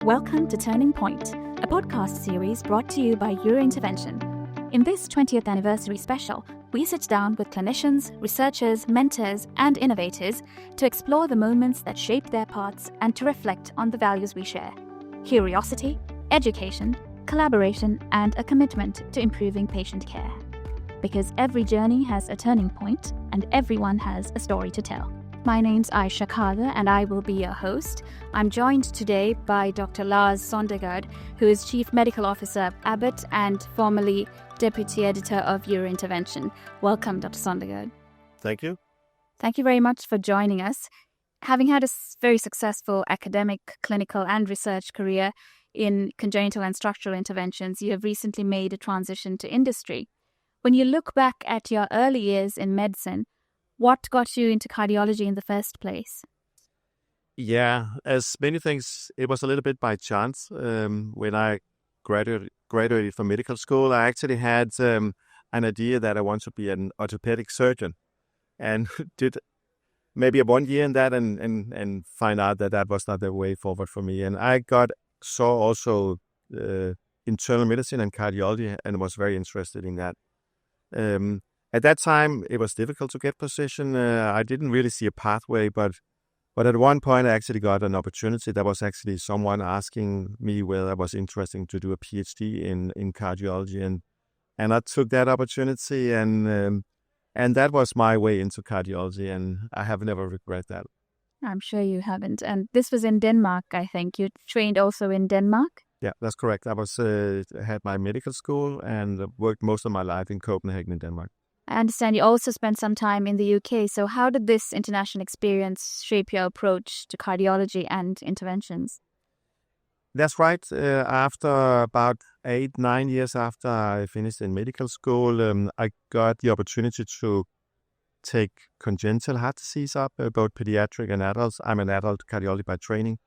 Welcome to Turning Point, a podcast series brought to you by Eurointervention. In this 20th anniversary special, we sit down with clinicians, researchers, mentors, and innovators to explore the moments that shape their paths and to reflect on the values we share: curiosity, education, collaboration, and a commitment to improving patient care. Because every journey has a turning point, and everyone has a story to tell. My name's Aisha Khader, and I will be your host. I'm joined today by Dr. Lars Søndergaard, who is Chief Medical Officer of Abbott and formerly Deputy Editor of Eurointervention. Welcome, Dr. Søndergaard. Thank you. Thank you very much for joining us. Having had a very successful academic, clinical, and research career in congenital and structural interventions, you have recently made a transition to industry. When you look back at your early years in medicine, what got you into cardiology in the first place? Yeah, as many things, it was a little bit by chance. When I graduated from medical school, I actually had an idea that I want to be an orthopedic surgeon, and did maybe 1 year in that and find out that was not the way forward for me. And I saw also internal medicine and cardiology and was very interested in that. At that time, it was difficult to get position. I didn't really see a pathway, but at one point, I actually got an opportunity. There was actually someone asking me whether I was interested to do a PhD in cardiology, and I took that opportunity, and that was my way into cardiology, and I have never regret that. I'm sure you haven't. And this was in Denmark, I think. You trained also in Denmark? Yeah, that's correct. I had my medical school and worked most of my life in Copenhagen in Denmark. I understand you also spent some time in the UK. So how did this international experience shape your approach to cardiology and interventions? That's right. After about 8-9 years after I finished in medical school, I got the opportunity to take congenital heart disease up, both pediatric and adults. I'm an adult cardiologist by training.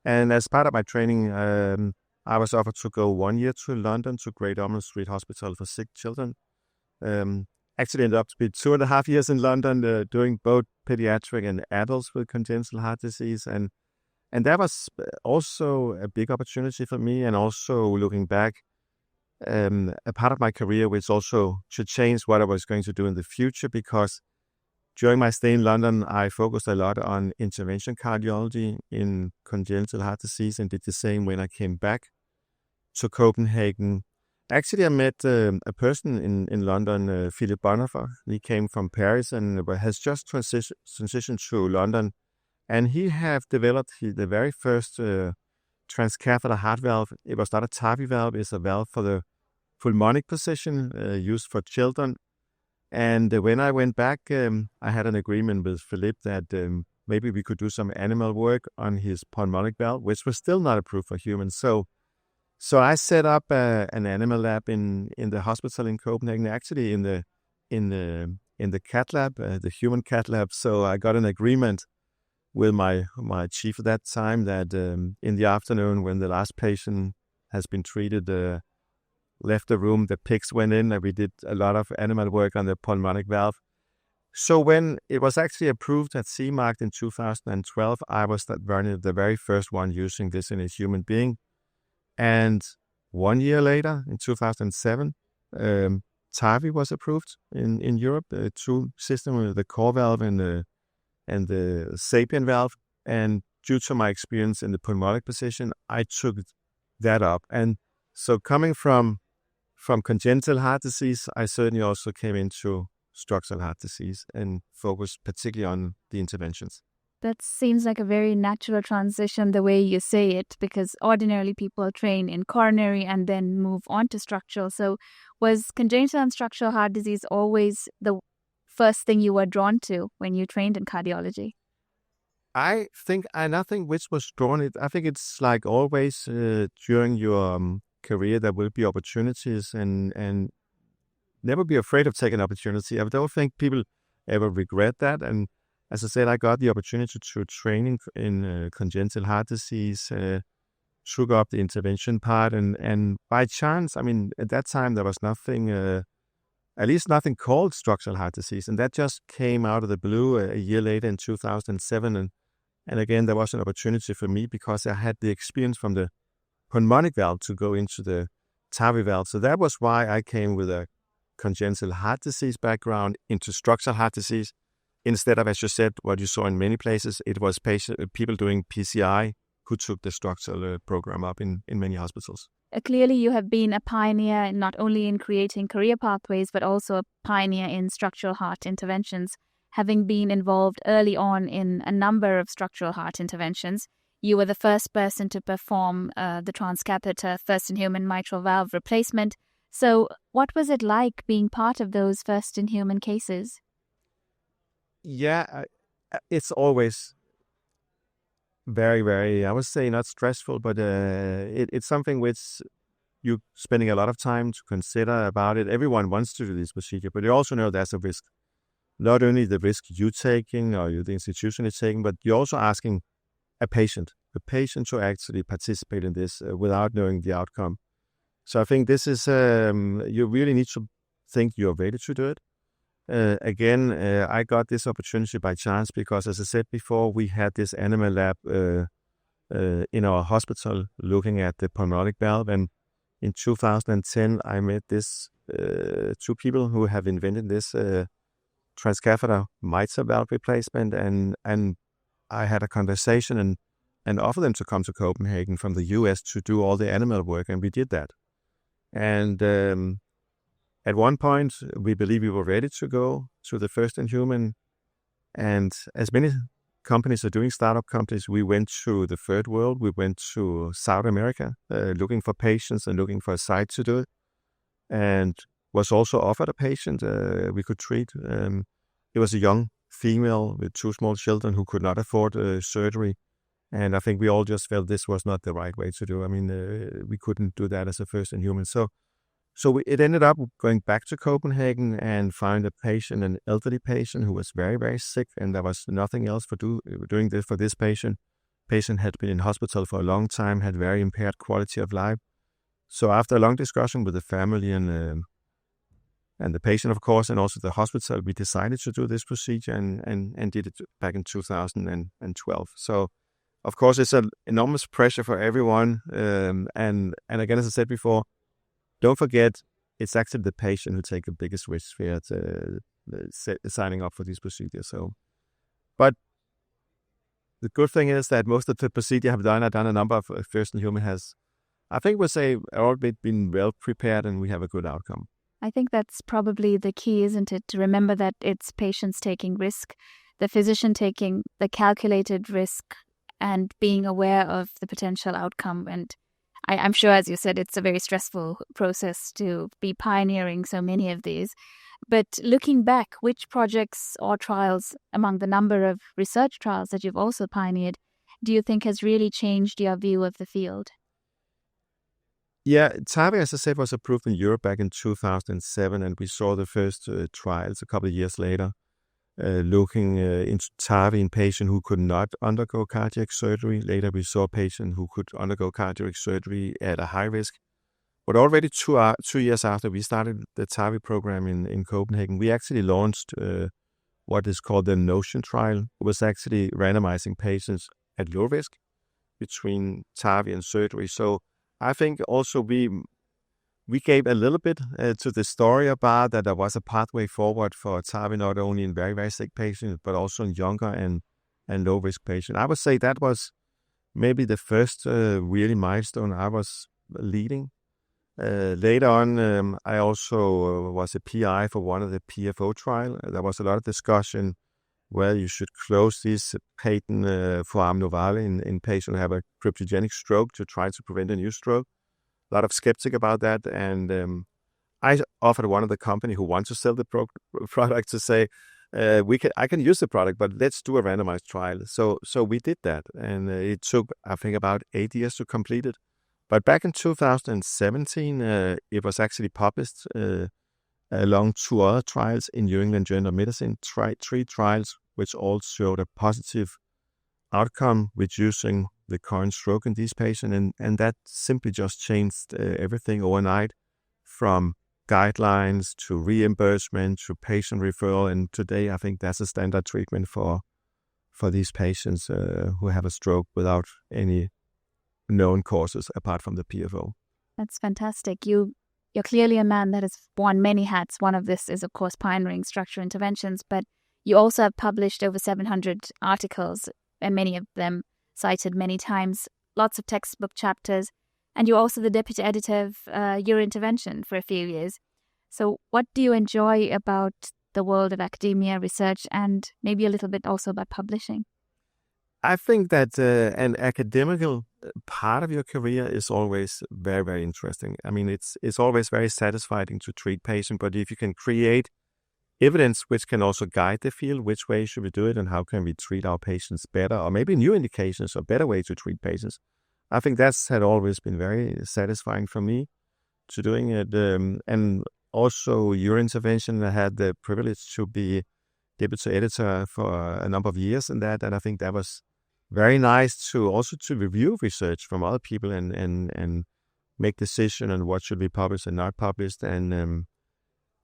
And as part of my training, I was offered to go 1 year to London to Great Ormond Street Hospital for sick children. Actually ended up to be 2.5 years in London doing both pediatric and adults with congenital heart disease. And that was also a big opportunity for me. And also looking back, a part of my career which also should change what I was going to do in the future, because during my stay in London, I focused a lot on intervention cardiology in congenital heart disease and did the same when I came back to Copenhagen. Actually, I met a person in London, Philip Bonhoeffer. He came from Paris and has just transitioned to London. And he have developed the very first transcatheter heart valve. It was not a TAVI valve, it's a valve for the pulmonic position used for children. And when I went back, I had an agreement with Philip that maybe we could do some animal work on his pulmonic valve, which was still not approved for humans. So I set up an animal lab in the hospital in Copenhagen, actually in the cath lab, the human cath lab. So I got an agreement with my chief at that time that in the afternoon, when the last patient has been treated, left the room, the pigs went in, and we did a lot of animal work on the pulmonic valve. So when it was actually approved at CE marked in 2012, I was the very first one using this in a human being. And 1 year later, in 2007, TAVI was approved in Europe, the two systems, the core valve and the sapien valve. And due to my experience in the pulmonic position, I took that up. And so coming from congenital heart disease, I certainly also came into structural heart disease and focused particularly on the interventions. That seems like a very natural transition the way you say it, because ordinarily people train in coronary and then move on to structural. So was congenital and structural heart disease always the first thing you were drawn to when you trained in cardiology? I think nothing which was drawn. I think it's like always during your career there will be opportunities, and never be afraid of taking opportunity. I don't think people ever regret that. And as I said, I got the opportunity to train in congenital heart disease, took up the intervention part, and by chance, I mean, at that time there was nothing, at least nothing called structural heart disease, and that just came out of the blue a year later in 2007, And again, there was an opportunity for me because I had the experience from the pulmonic valve to go into the TAVI valve. So that was why I came with a congenital heart disease background into structural heart disease. Instead of, as you said, what you saw in many places, it was people doing PCI who took the structural program up in many hospitals. Clearly, you have been a pioneer not only in creating career pathways, but also a pioneer in structural heart interventions. Having been involved early on in a number of structural heart interventions, you were the first person to perform the transcatheter first-in-human mitral valve replacement. So what was it like being part of those first-in-human cases? Yeah, it's always very, very, I would say not stressful, but it's something which you're spending a lot of time to consider about it. Everyone wants to do this procedure, but you also know there's a risk. Not only the risk you're taking or the institution is taking, but you're also asking a patient to actually participate in this without knowing the outcome. So I think this is, you really need to think you're ready to do it. Again, I got this opportunity by chance because, as I said before, we had this animal lab in our hospital looking at the pulmonic valve. And in 2010, I met this two people who have invented this transcatheter mitral valve replacement, and I had a conversation and offered them to come to Copenhagen from the US to do all the animal work, and we did that. And at one point, we believe we were ready to go to the first-in-human, and as many companies are doing, startup companies, we went to the third world. We went to South America, looking for patients and looking for a site to do it, and was also offered a patient we could treat. It was a young female with two small children who could not afford surgery. And I think we all just felt this was not the right way to do. I mean, we couldn't do that as a first-in-human. So it ended up going back to Copenhagen and found a patient, an elderly patient who was very, very sick, and there was nothing else doing this for this patient. Patient had been in hospital for a long time, had very impaired quality of life. So after a long discussion with the family and the patient, of course, and also the hospital, we decided to do this procedure and did it back in 2012. So, of course, it's an enormous pressure for everyone. And again, as I said before, don't forget, it's actually the patient who takes the biggest risk here signing up for these procedures. So, but the good thing is that most of the procedure I've done a number of first-in-human has, I think we'll say, all been well prepared and we have a good outcome. I think that's probably the key, isn't it? To remember that it's patients taking risk, the physician taking the calculated risk and being aware of the potential outcome. And I'm sure, as you said, it's a very stressful process to be pioneering so many of these. But looking back, which projects or trials among the number of research trials that you've also pioneered do you think has really changed your view of the field? Yeah, TAVI, as I said, was approved in Europe back in 2007, and we saw the first trials a couple of years later, looking into TAVI in patients who could not undergo cardiac surgery. Later, we saw patients who could undergo cardiac surgery at a high risk. But already 2 years after we started the TAVI program in Copenhagen, we actually launched what is called the Notion trial. It was actually randomizing patients at low risk between TAVI and surgery. So I think also we gave a little bit to the story about that there was a pathway forward for TAVI, not only in very, very sick patients, but also in younger and low-risk patients. I would say that was maybe the first really milestone I was leading. Later on, I also was a PI for one of the PFO trial. There was a lot of discussion whether you should close this patent foramen ovale in patients who have a cryptogenic stroke to try to prevent a new stroke. A lot of skeptic about that. And I offered one of the company who wants to sell the product to say, I can use the product, but let's do a randomized trial. So we did that. And it took, I think, about 8 years to complete it. But back in 2017, it was actually published along 2 other trials in New England Journal of Medicine, 3 trials, which all showed a positive outcome reducing the current stroke in these patients. And that simply just changed everything overnight, from guidelines to reimbursement to patient referral. And today, I think that's a standard treatment for for these patients who have a stroke without any known causes apart from the PFO. That's fantastic. You're clearly a man that has worn many hats. One of this is, of course, pioneering structural interventions, but you also have published over 700 articles, and many of them cited many times, lots of textbook chapters, and you're also the deputy editor of Eurointervention for a few years. So what do you enjoy about the world of academia, research, and maybe a little bit also about publishing? I think that an academical part of your career is always very, very interesting. I mean, it's always very satisfying to treat patients, but if you can create evidence which can also guide the field, which way should we do it and how can we treat our patients better, or maybe new indications or better way to treat patients, I think that's had always been very satisfying for me to doing it. And also Eurointervention, I had the privilege to be deputy editor for a number of years in that, and I think that was very nice to also to review research from other people and make decision on what should be published and not published. And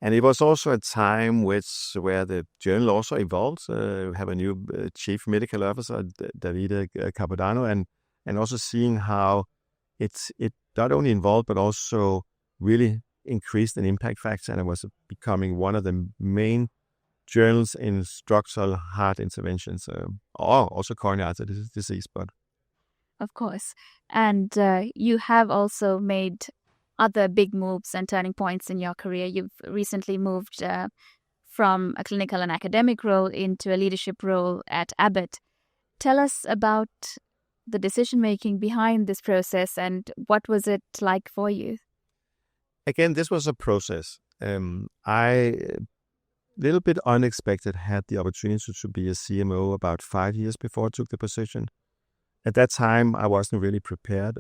it was also a time where the journal also evolved. We have a new chief medical officer, Davide Capodanno, and also seeing how it not only involved but also really increased an impact factor, and it was becoming one of the main journals in structural heart interventions, or also coronary artery disease. But of course, and you have also made other big moves and turning points in your career. You've recently moved from a clinical and academic role into a leadership role at Abbott. Tell us about the decision-making behind this process and what was it like for you? Again, this was a process. I, little bit unexpected, had the opportunity to be a CMO about 5 years before I took the position. At that time, I wasn't really prepared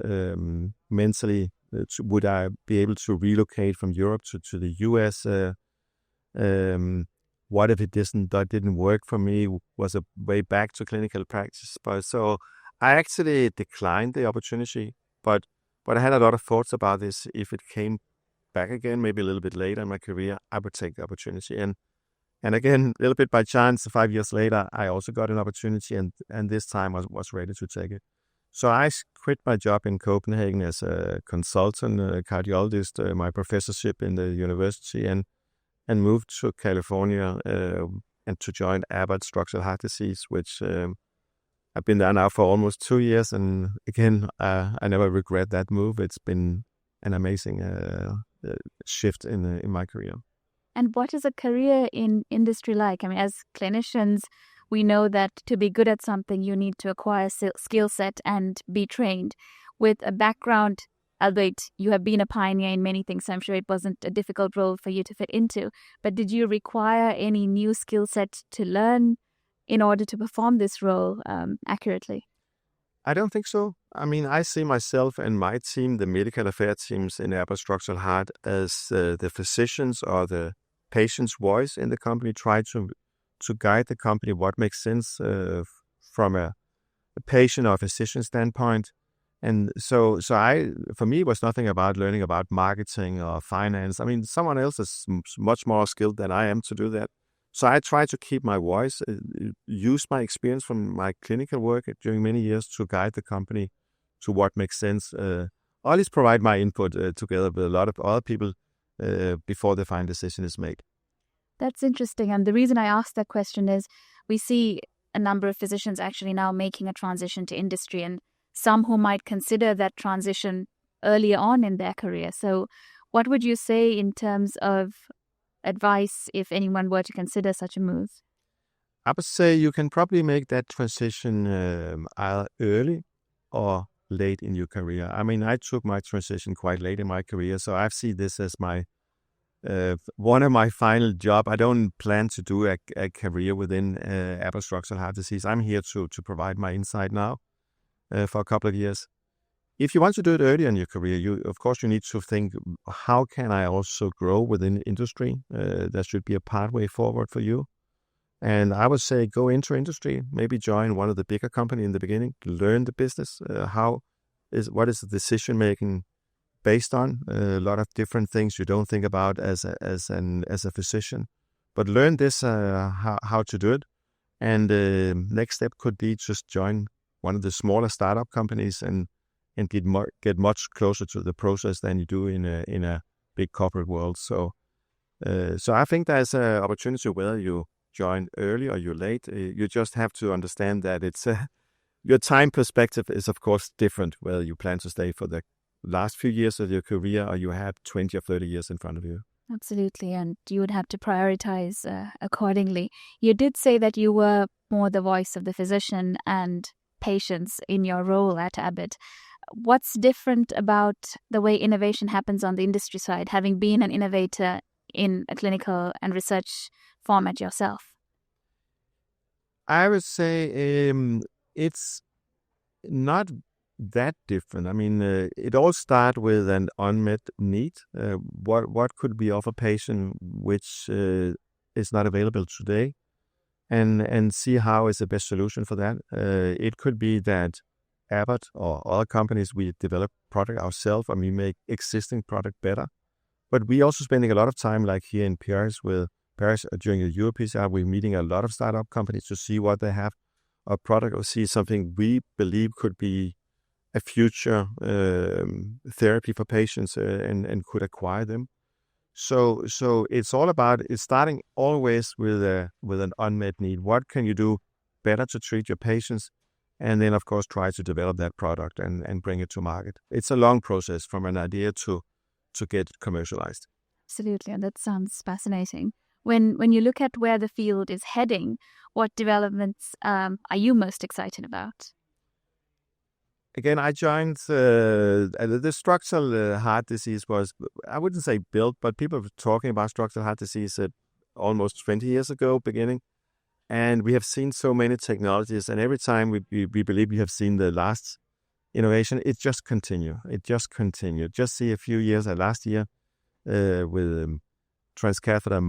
mentally. Would I be able to relocate from Europe to the US? What if it didn't work for me? Was a way back to clinical practice. But so I actually declined the opportunity. But I had a lot of thoughts about this. If it came back again, maybe a little bit later in my career, I would take the opportunity. And again, a little bit by chance, 5 years later, I also got an opportunity, and this time I was ready to take it. So I quit my job in Copenhagen as a consultant, a cardiologist, my professorship in the university, and moved to California and to join Abbott Structural Heart Disease, which I've been there now for almost 2 years. And again, I never regret that move. It's been an amazing shift in my career. And what is a career in industry like? I mean, as clinicians, we know that to be good at something, you need to acquire skill set and be trained. With a background, albeit you have been a pioneer in many things, so I'm sure it wasn't a difficult role for you to fit into. But did you require any new skill set to learn in order to perform this role accurately? I don't think so. I mean, I see myself and my team, the medical affairs teams in Abbott Structural Heart, as the physicians or the patient's voice in the company, try to guide the company what makes sense from a patient or physician standpoint. And so for me, it was nothing about learning about marketing or finance. I mean, someone else is much more skilled than I am to do that. So I try to keep my voice, use my experience from my clinical work during many years to guide the company to what makes sense. Or at least provide my input together with a lot of other people before the final decision is made. That's interesting. And the reason I asked that question is we see a number of physicians actually now making a transition to industry, and some who might consider that transition earlier on in their career. So what would you say in terms of advice if anyone were to consider such a move? I would say you can probably make that transition either early or late in your career. I mean, I took my transition quite late in my career, so I see this as my one of my final job. I don't plan to do a career within Abbott Structural Heart Disease. I'm here to provide my insight now for a couple of years. If you want to do it early in your career, of course you need to think, how can I also grow within industry? There should be a pathway forward for you. And I would say go into industry, maybe join one of the bigger companies in the beginning, learn the business, what is the decision making based on, a lot of different things you don't think about as a physician, but learn this how to do it. And the next step could be just join one of the smaller startup companies and get much closer to the process than you do in a big corporate world. So I think there's an opportunity whether you join early or you're late. You just have to understand that it's your time perspective is of course different whether you plan to stay for the last few years of your career or you have 20 or 30 years in front of you. Absolutely, and you would have to prioritize accordingly. You did say that you were more the voice of the physician and patients in your role at Abbott. What's different about the way innovation happens on the industry side, having been an innovator in a clinical and research format yourself? I would say it's not that different. I mean, it all starts with an unmet need. What could we offer patient which is not available today, and see how is the best solution for that. It could be that Abbott or other companies, we develop product ourselves and we make existing product better. But we also spending a lot of time, like here in Paris, during the EuroPCR, we're meeting a lot of startup companies to see what they have a product or see something we believe could be a future therapy for patients and could acquire them. So it's all about, it's starting always with an unmet need. What can you do better to treat your patients? And then, of course, try to develop that product and bring it to market. It's a long process from an idea to get it commercialized. Absolutely, and that sounds fascinating. When you look at where the field is heading, what developments are you most excited about? Again, I joined the structural heart disease was, I wouldn't say built, but people were talking about structural heart disease almost 20 years ago, beginning. And we have seen so many technologies, and every time we believe we have seen the last innovation, it just continued. Just see a few years, last year, with transcatheter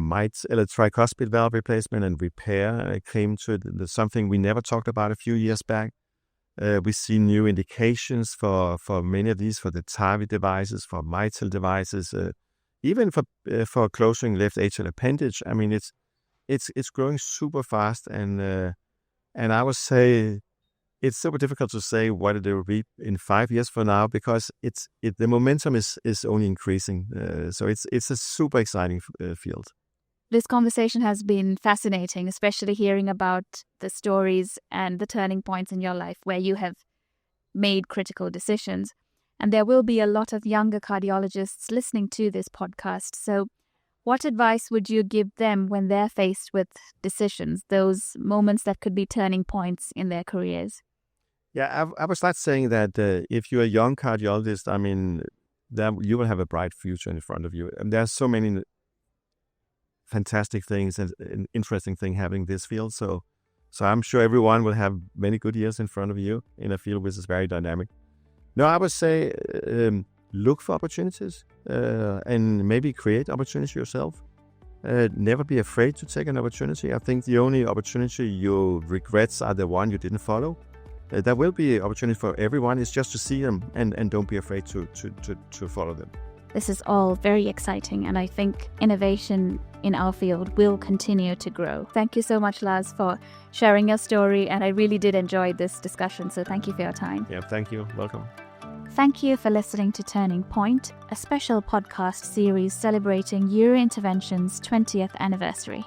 tricuspid valve replacement and repair came to something we never talked about a few years back. We see new indications for many of these, for the TAVI devices, for mitral devices, even for closing left atrial appendage. I mean, it's growing super fast, and I would say it's super difficult to say what it will be in 5 years from now because the momentum is only increasing. So it's a super exciting field. This conversation has been fascinating, especially hearing about the stories and the turning points in your life where you have made critical decisions. And there will be a lot of younger cardiologists listening to this podcast. So what advice would you give them when they're faced with decisions, those moments that could be turning points in their careers? Yeah, I would start saying that if you're a young cardiologist, I mean, you will have a bright future in front of you. And there are so many fantastic things and interesting thing happening in this field. So I'm sure everyone will have many good years in front of you in a field which is very dynamic. No, I would say look for opportunities and maybe create opportunities yourself. Never be afraid to take an opportunity. I think the only opportunity you regret are the one you didn't follow. There will be opportunity for everyone. It's just to see them and don't be afraid to follow them. This is all very exciting, and I think innovation in our field will continue to grow. Thank you so much, Lars, for sharing your story, and I really did enjoy this discussion, so thank you for your time. Yeah, thank you. Welcome. Thank you for listening to Turning Point, a special podcast series celebrating Eurointervention's 20th anniversary.